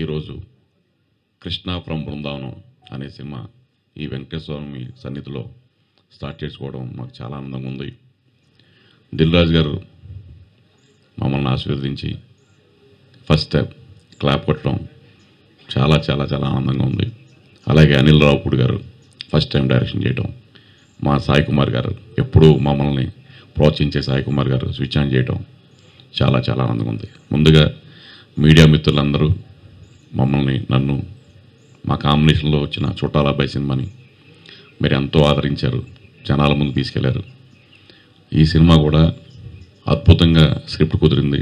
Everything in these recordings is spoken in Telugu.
ఈరోజు కృష్ణ ఫ్రమ్ బృందావనం అనే సినిమా ఈ వెంకటేశ్వర స్వామి సన్నిధిలో స్టార్ట్ చేసుకోవడం మాకు చాలా ఆనందంగా ఉంది. దిల్ రాజు గారు మమ్మల్ని ఆశీర్వదించి ఫస్ట్ స్టెప్ క్లాప్ కొట్టడం చాలా చాలా చాలా ఆనందంగా ఉంది. అలాగే అనిల్ రావుపూడి గారు ఫస్ట్ టైం డైరెక్షన్ చేయడం, మా సాయి కుమార్ గారు ఎప్పుడూ మమ్మల్ని ప్రోత్సహించే సాయి కుమార్ గారు స్విచ్ ఆన్ చేయడం చాలా చాలా ఆనందంగా ఉంది. ముందుగా మీడియా మిత్రులందరూ మమ్మల్ని నన్ను మా కాంబినేషన్లో వచ్చిన చుట్టాల అబ్బాయి సినిమాని మీరు ఎంతో ఆదరించారు, జనాల ముందు తీసుకెళ్లారు. ఈ సినిమా కూడా అద్భుతంగా స్క్రిప్ట్ కుదిరింది.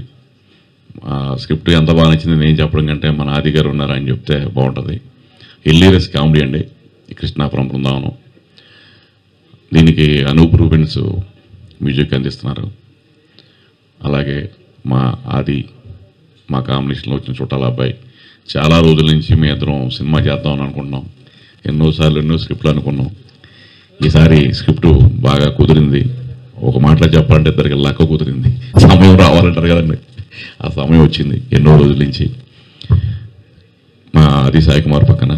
స్క్రిప్ట్ ఎంత బాగా నచ్చింది నేను చెప్పడం కంటే మన ఆది గారు ఉన్నారు అని చెప్తే బాగుంటుంది. హిల్లీరియస్ కామెడీ అండి కృష్ణ ఫ్రమ్ బృందావనం. దీనికి అనూప్ రూబెన్స్ మ్యూజిక్ అందిస్తున్నారు. అలాగే మా ఆది మా కాంబినేషన్లో వచ్చిన చుట్టాల అబ్బాయి. చాలా రోజుల నుంచి మీ ఇద్దరం సినిమా చేద్దామని అనుకుంటున్నాం. ఎన్నోసార్లు ఎన్నో స్క్రిప్ట్లు అనుకున్నాం. ఈసారి స్క్రిప్టు బాగా కుదిరింది. ఒక మాటలో చెప్పాలంటే ఇద్దరికి లక్క కుదిరింది. సమయం రావాలంటారు కదండి, ఆ సమయం వచ్చింది ఎన్నో రోజుల నుంచి. మా ఆది సాయి కుమార్ పక్కన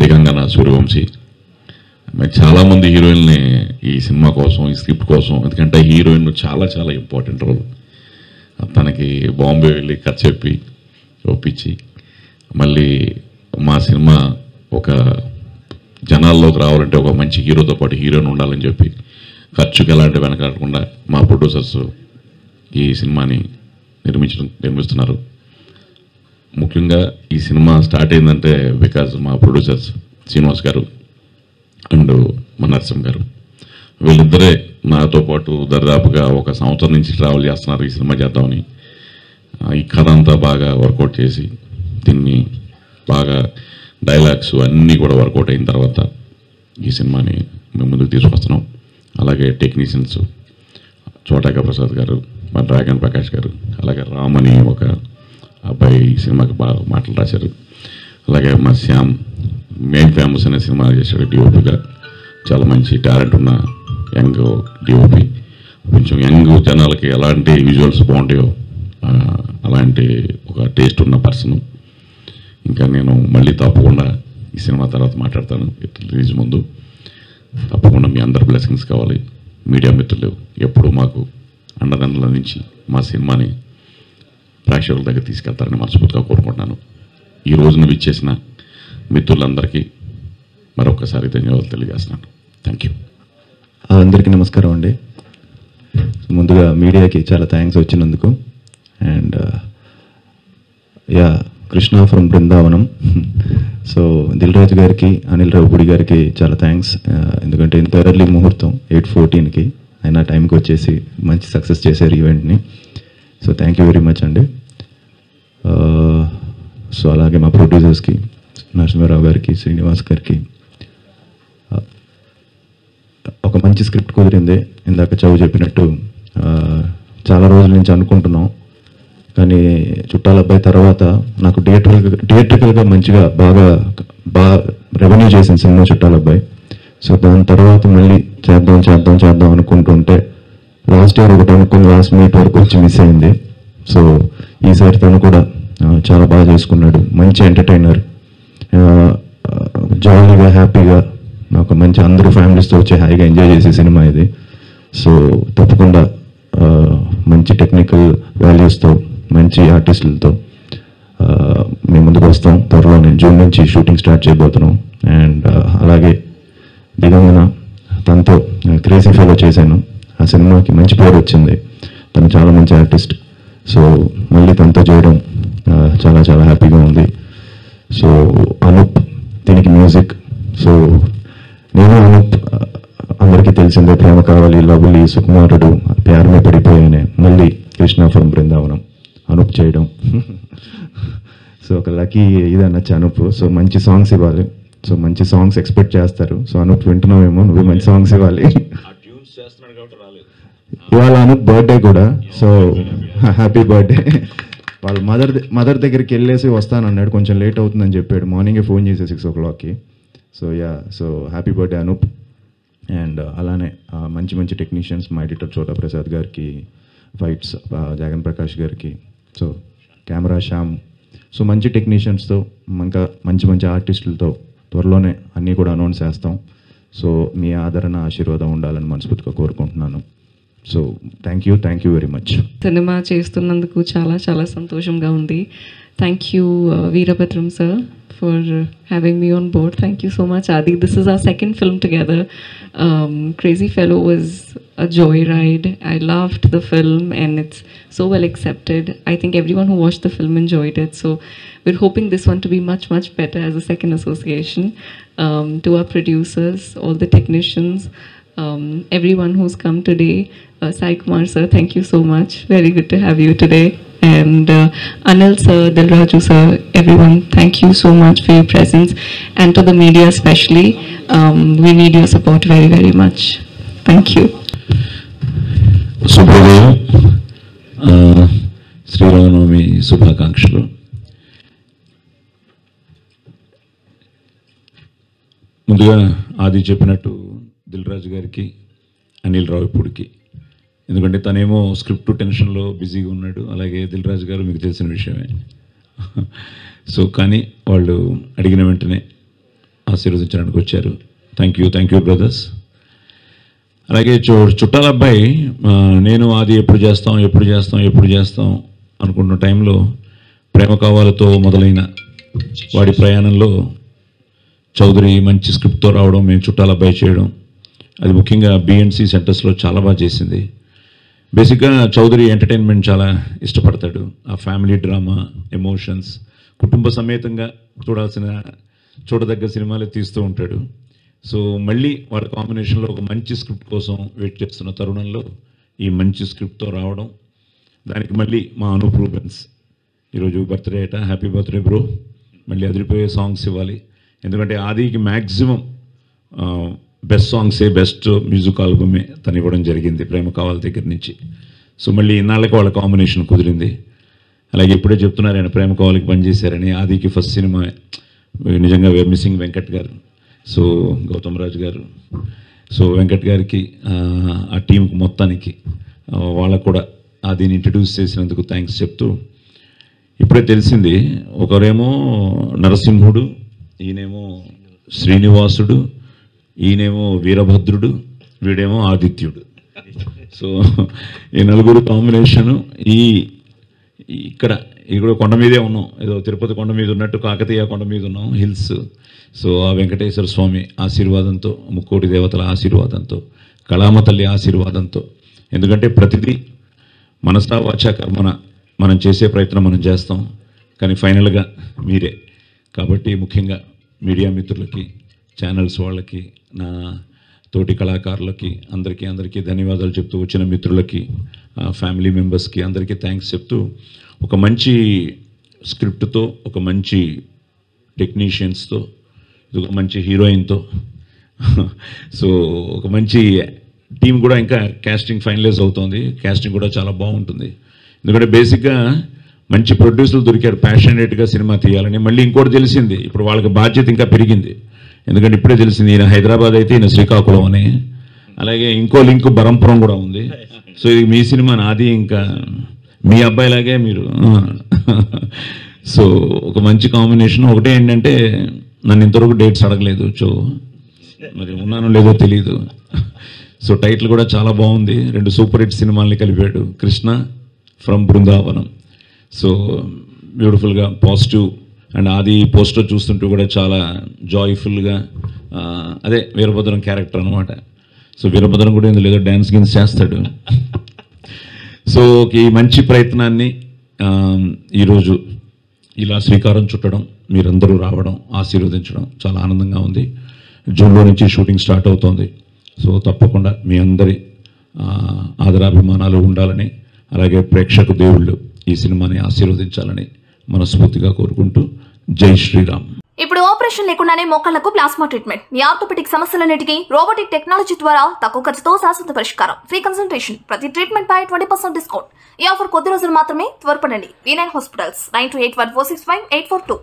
దిగంగన సూర్యవంశీ, చాలామంది హీరోయిన్ని ఈ సినిమా కోసం ఈ స్క్రిప్ట్ కోసం, ఎందుకంటే హీరోయిన్ చాలా చాలా ఇంపార్టెంట్ రోల్. తనకి బాంబే వెళ్ళి కథ చెప్పి ఒప్పించి మళ్ళీ మా సినిమా ఒక జనాల్లోకి రావాలంటే ఒక మంచి హీరోతో పాటు హీరోయిన్ ఉండాలని చెప్పి ఖర్చుకి ఎలాంటి వెనకాడకుండా మా ప్రొడ్యూసర్స్ ఈ సినిమాని నిర్మిస్తున్నారు. ముఖ్యంగా ఈ సినిమా స్టార్ట్ అయిందంటే బికాజ్ మా ప్రొడ్యూసర్స్ శ్రీనివాస్ గారు అండ్ మా నరసింహ గారు, వీళ్ళిద్దరే నాతో పాటు దరిదాపుగా ఒక సంవత్సరం నుంచి ట్రావెల్ చేస్తున్నారు ఈ సినిమా చేద్దామని. ఈ కథ అంతా బాగా వర్కౌట్ చేసి దీన్ని బాగా డైలాగ్స్ అన్నీ కూడా వర్కౌట్ అయిన తర్వాత ఈ సినిమాని మేము ముందుకు తీసుకొస్తున్నాం. అలాగే టెక్నీషియన్స్ చోటాక ప్రసాద్ గారు, మా డ్రాగన్ ప్రకాష్ గారు, అలాగే రామ్ అని ఒక అబ్బాయి ఈ సినిమాకి బాగా మాటలు రాశారు. అలాగే మా శ్యామ్ మెయిన్ ఫేమస్ అనే సినిమా చేశాడు డిఓపిగా. చాలా మంచి టాలెంట్ ఉన్న యంగ్ డిఓపి. కొంచెం యంగ్ జనాలకి ఎలాంటి విజువల్స్ బాగుంటాయో అలాంటి ఒక టేస్ట్ ఉన్న పర్సన్. ఇంకా నేను మళ్ళీ తప్పకుండా ఈ సినిమా తర్వాత మాట్లాడతాను రిలీజ్ ముందు. తప్పకుండా మీ అందరి బ్లెస్సింగ్స్ కావాలి. మీడియా మిత్రులు ఎప్పుడు మాకు అండదండల నుంచి మా సినిమాని ప్రేక్షకుల దగ్గర తీసుకెళ్తారని మనస్ఫూర్తిగా కోరుకుంటున్నాను. ఈ రోజున విచ్చేసిన మిత్రులందరికీ మరొకసారి ధన్యవాదాలు తెలియజేస్తున్నాను. Thank you. అందరికీ నమస్కారం అండి. ముందుగా మీడియాకి చాలా థ్యాంక్స్ వచ్చినందుకు. And yeah Krishna from Brindavanam. So Dil Raju గారికి, అనిల్ రావుపూడి గారికి చాలా థ్యాంక్స్. ఎందుకంటే ఇంత ఎర్లీ ముహూర్తం 8:14కి అయినా టైంకి వచ్చేసి మంచి సక్సెస్ చేశారు ఈవెంట్ని. So thank you very much అండి. సో అలాగే మా ప్రొడ్యూసర్స్కి నరసింహారావు గారికి, శ్రీనివాస్ గారికి. ఒక మంచి స్క్రిప్ట్ కుదిరింది. ఇందాక చదువు చెప్పినట్టు చాలా రోజుల నుంచి అనుకుంటున్నాం, కానీ చుట్టాల అబ్బాయి తర్వాత నాకు థియేట్రికల్గా మంచిగా బాగా రెవెన్యూ చేసిన సినిమా చుట్టాల అబ్బాయి. సో దాని తర్వాత మళ్ళీ చేద్దాం అనుకుంటుంటే లాస్ట్ ఇయర్ ఒకటి అనుకుని లాస్ట్ మినిట్ వరకు వచ్చి మిస్ అయింది. సో ఈసారి తను కూడా చాలా బాగా చేసుకున్నాడు. మంచి ఎంటర్టైనర్, జాలీగా హ్యాపీగా ఒక మంచి అందరూ ఫ్యామిలీస్తో వచ్చి హాయిగా ఎంజాయ్ చేసే సినిమా ఇది. సో తప్పకుండా మంచి టెక్నికల్ వాల్యూస్తో మంచి ఆర్టిస్టులతో మేము ముందుకు వస్తాం. త్వరలో నేను జూన్ నుంచి షూటింగ్ స్టార్ట్ చేయబోతున్నాం. అండ్ అలాగే దిగంగన తనతో క్రేజీ ఫెలో చేశాను. ఆ సినిమాకి మంచి పేరు వచ్చింది. తను చాలా మంచి ఆర్టిస్ట్. సో మళ్ళీ తనతో చేయడం చాలా చాలా హ్యాపీగా ఉంది. సో అనూప్ దీనికి మ్యూజిక్. సో నేను అనూప్ అందరికీ తెలిసిందే, ప్రేమ కావాలి, లవ్లీ, సుకుమారుడు, ప్యారమే పడిపోయానే, మళ్ళీ కృష్ణ ఫ్రమ్ బృందావనం అనూప్ చేయడం. సో ఒక లక్కీ ఇది అనొచ్చు అనూప్. సో మంచి సాంగ్స్ ఇవ్వాలి. సో మంచి సాంగ్స్ ఎక్స్పెక్ట్ చేస్తారు. సో అనూప్ వింటున్నావేమో, నువ్వు మంచి సాంగ్స్ ఇవ్వాలి. ఇవాళ అనూప్ బర్త్డే కూడా. So happy birthday. వాళ్ళ మదర్ దగ్గరికి వెళ్ళేసి వస్తానన్నాడు. కొంచెం లేట్ అవుతుందని చెప్పాడు. మార్నింగే ఫోన్ చేసే 6 o'clockకి. So yeah, so happy birthday Anoop. And అలానే మంచి మంచి టెక్నీషియన్స్, మా ఎడిటర్ చోటా ప్రసాద్ గారికి, ఫైట్స్ జగన్ ప్రకాష్ గారికి, సో కెమెరా శ్యామ్, సో మంచి టెక్నీషియన్స్తో ఇంకా మంచి మంచి ఆర్టిస్టులతో త్వరలోనే అన్నీ కూడా అనౌన్స్ చేస్తాం. సో మీ ఆదరణ ఆశీర్వాదం ఉండాలని మనస్ఫూర్తిగా కోరుకుంటున్నాను. So thank you very much. Cinema చేస్తున్నందుకు చాలా చాలా సంతోషంగా ఉంది. Thank you Veerabhadram sir for having me on board. Thank you so much, Adi. This is our second film together. Crazy Fellow was a joyride. I loved the film and it's so well accepted. I think everyone who watched the film enjoyed it. So we're hoping this one to be much, much better as a second association. To our producers, all the technicians, everyone who's come today. Sai Kumar sir, thank you so much. Very good to have you today. And Anil sir, Dilraju sir, everyone, thank you so much for your presence. And to the media especially, we need your support very, very much. Thank you. శుభోదయం. శ్రీరామనవమి శుభాకాంక్షలు. ముందుగా ఆది చెప్పినట్టు దిల్రాజు గారికి, అనిల్ రావిపూడికి, ఎందుకంటే తనేమో స్క్రిప్ట్ టెన్షన్లో బిజీగా ఉన్నాడు, అలాగే దిల్రాజు గారు మీకు తెలిసిన విషయమే. సో కానీ వాళ్ళు అడిగిన వెంటనే ఆశీర్వదించడానికి వచ్చారు. Thank you brothers. అలాగే చుట్టాల అబ్బాయి, నేను ఆది ఎప్పుడు చేస్తాం అనుకుంటున్న టైంలో ప్రేమ కావాలతో మొదలైన వాడి ప్రయాణంలో చౌదరి మంచి స్క్రిప్ట్తో రావడం, మేము చుట్టాల అబ్బాయి చేయడం, అది ముఖ్యంగా బిఎన్సి సెంటర్స్లో చాలా బాగా చేసింది. బేసిక్గా చౌదరి ఎంటర్టైన్మెంట్ చాలా ఇష్టపడతాడు. ఆ ఫ్యామిలీ డ్రామా, ఎమోషన్స్, కుటుంబ సమేతంగా చూడదగ్గ సినిమాలు తీస్తూ ఉంటాడు. సో మళ్ళీ వాడి కాంబినేషన్లో ఒక మంచి స్క్రిప్ట్ కోసం వెయిట్ చేస్తున్న తరుణంలో ఈ మంచి స్క్రిప్ట్తో రావడం, దానికి మళ్ళీ మా అనూప్ రూబెన్స్ ఈరోజు బర్త్డే అట, హ్యాపీ బర్త్డే బ్రో, మళ్ళీ అదిరిపోయే సాంగ్స్ ఇవ్వాలి. ఎందుకంటే ఆదికి మ్యాక్సిమం బెస్ట్ సాంగ్సే, బెస్ట్ మ్యూజిక్ ఆల్బమే తను ఇవ్వడం జరిగింది ప్రేమ కావాలి దగ్గర నుంచి. సో మళ్ళీ ఇన్నాళ్ళకి వాళ్ళ కాంబినేషన్ కుదిరింది. అలాగే ఇప్పుడే చెప్తున్నారు ఆయన ప్రేమ కావాలికి పనిచేశారని. ఆదికి ఫస్ట్ సినిమా నిజంగా వేర్ మిస్సింగ్ వెంకట్ గారు, సో గౌతమ్ రాజు గారు, సో వెంకట్ గారికి, ఆ టీంకి మొత్తానికి వాళ్ళకు కూడా ఆదిని ఇంట్రడ్యూస్ చేసినందుకు థ్యాంక్స్ చెప్తూ, ఇప్పుడే తెలిసింది ఒకరేమో నరసింహుడు, ఈయనేమో శ్రీనివాసుడు, ఈయనేమో వీరభద్రుడు, వీడేమో ఆదిత్యుడు. సో ఈ నలుగురు కాంబినేషను ఇక్కడ కొండ మీదే ఉన్నాం, ఏదో తిరుపతి కొండ మీద ఉన్నట్టు కాకతీయ కొండ మీద ఉన్నాం, హిల్స్. సో ఆ వెంకటేశ్వర స్వామి ఆశీర్వాదంతో, ముక్కోటి దేవతల ఆశీర్వాదంతో, కళామ తల్లి ఆశీర్వాదంతో, ఎందుకంటే ప్రతిదీ మనసా వాచా కర్మన మనం చేసే ప్రయత్నం మనం చేస్తాం, కానీ ఫైనల్గా మీరే. కాబట్టి ముఖ్యంగా మీడియా మిత్రులకి, ఛానల్స్ వాళ్ళకి, నా తోటి కళాకారులకి అందరికీ ధన్యవాదాలు చెప్తూ, వచ్చిన మిత్రులకి, ఫ్యామిలీ మెంబర్స్కి అందరికీ థ్యాంక్స్ చెప్తూ, ఒక మంచి స్క్రిప్ట్తో, ఒక మంచి టెక్నీషియన్స్తో, ఒక మంచి హీరోయిన్తో, సో ఒక మంచి టీం కూడా ఇంకా కాస్టింగ్ ఫైనలైజ్ అవుతుంది. కాస్టింగ్ కూడా చాలా బాగుంటుంది. ఎందుకంటే బేసిక్గా మంచి ప్రొడ్యూసర్లు దొరికారు ప్యాషనేట్గా సినిమా తీయాలని. మళ్ళీ ఇంకోటి తెలిసింది, ఇప్పుడు వాళ్ళకి బాధ్యత ఇంకా పెరిగింది. ఎందుకంటే ఇప్పుడే తెలిసింది ఈయన హైదరాబాద్ అయితే ఈయన శ్రీకాకుళం అని, అలాగే ఇంకో లింక్ బరంపురం కూడా ఉంది. సో ఇది మీ సినిమా, నాది ఇంకా మీ అబ్బాయిలాగే మీరు. సో ఒక మంచి కాంబినేషన్. ఒకటే ఏంటంటే నన్ను ఇంతవరకు డేట్స్ అడగలేదు, సో మరి ఉన్నానో లేదో తెలియదు. సో టైటిల్ కూడా చాలా బాగుంది. 2 సూపర్ హిట్ సినిమాల్ని కలిపాడు, కృష్ణ ఫ్రమ్ బృందావనం. సో బ్యూటిఫుల్గా పాజిటివ్. అండ్ ఆది పోస్టర్ చూస్తుంటూ కూడా చాలా జాయ్ఫుల్గా, అదే వీరభద్రం క్యారెక్టర్ అనమాట. సో వీరభద్రం కూడా ఇందులో ఏదో డ్యాన్స్ గిన్స్ చేస్తాడు. సో ఈ మంచి ప్రయత్నాన్ని ఈరోజు ఇలా శ్రీకారం చుట్టడం, మీరందరూ రావడం, ఆశీర్వదించడం చాలా ఆనందంగా ఉంది. జూన్లో నుంచి షూటింగ్ స్టార్ట్ అవుతోంది. సో తప్పకుండా మీ అందరి ఆదరాభిమానాలు ఉండాలని, అలాగే ప్రేక్షక దేవుళ్ళు ఈ సినిమాని ఆశీర్వదించాలని మనస్ఫూర్తిగా కోరుకుంటూ, జై శ్రీరామ్. ఇప్పుడు ఆపరేషన్ లేకుండానే మోకాళ్లకు ప్లాస్మా ట్రీట్మెంట్. మీ ఆర్థోపెడిక్ సమస్యలన్నిటికీ రోబోటిక్ టెక్నాలజీ ద్వారా తక్కువ ఖర్చుతో శాశ్వత పరిష్కారం. ఫ్రీ కన్సల్టేషన్, ప్రతి ట్రీట్మెంట్ పై 20% డిస్కౌంట్. ఈ ఆఫర్ కొద్ది రోజులు మాత్రమే. త్వరపడండి. V9 hospitals 9281465842.